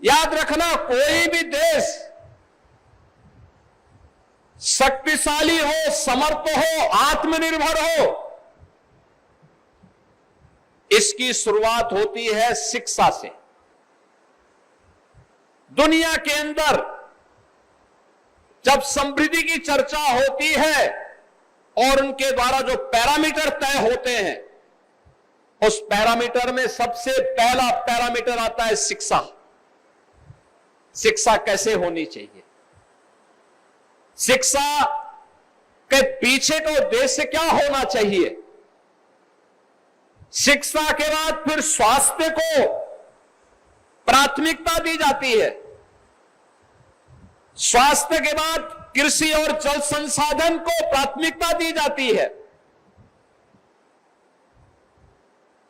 याद रखना, कोई भी देश शक्तिशाली हो, समर्थ हो, आत्मनिर्भर हो, इसकी शुरुआत होती है शिक्षा से। दुनिया के अंदर जब समृद्धि की चर्चा होती है और उनके द्वारा जो पैरामीटर तय होते हैं, उस पैरामीटर में सबसे पहला पैरामीटर आता है शिक्षा। शिक्षा कैसे होनी चाहिए, शिक्षा के पीछे का उद्देश्य क्या होना चाहिए। शिक्षा के बाद फिर स्वास्थ्य को प्राथमिकता दी जाती है, स्वास्थ्य के बाद कृषि और जल संसाधन को प्राथमिकता दी जाती है।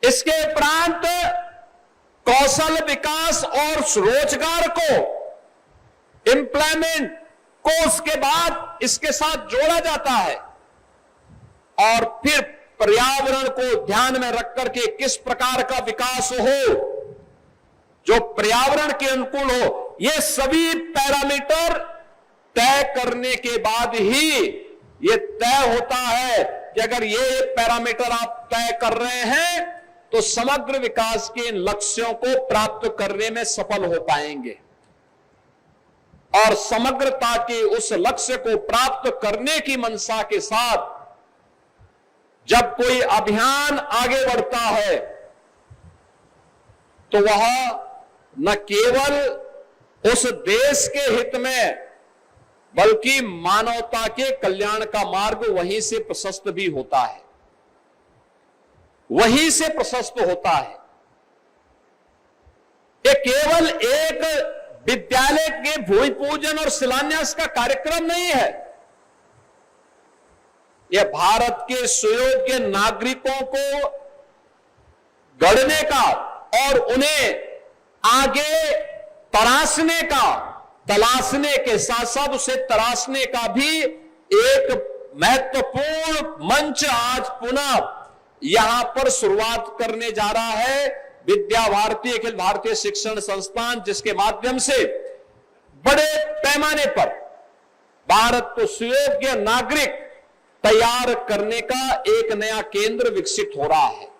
इसके उपरांत कौशल विकास और रोजगार को, एम्प्लॉयमेंट को उसके बाद इसके साथ जोड़ा जाता है, और फिर पर्यावरण को ध्यान में रख करके किस प्रकार का विकास हो जो पर्यावरण के अनुकूल हो। ये सभी पैरामीटर तय करने के बाद ही ये तय होता है कि अगर ये पैरामीटर आप तय कर रहे हैं तो समग्र विकास के इन लक्ष्यों को प्राप्त करने में सफल हो पाएंगे। और समग्रता के उस लक्ष्य को प्राप्त करने की मंशा के साथ जब कोई अभियान आगे बढ़ता है तो वह न केवल उस देश के हित में बल्कि मानवता के कल्याण का मार्ग वहीं से प्रशस्त भी होता है, वहीं से प्रशस्त होता है। ये केवल एक विद्यालय के भूमि पूजन और शिलान्यास का कार्यक्रम नहीं है, यह भारत के सुयोग्य नागरिकों को गढ़ने का और उन्हें आगे तलाशने के साथ साथ उसे तराशने का भी एक महत्वपूर्ण मंच आज पुनः यहां पर शुरुआत करने जा रहा है विद्या भारती अखिल भारतीय शिक्षण संस्थान, जिसके माध्यम से बड़े पैमाने पर भारत को सुयोग्य नागरिक तैयार करने का एक नया केंद्र विकसित हो रहा है।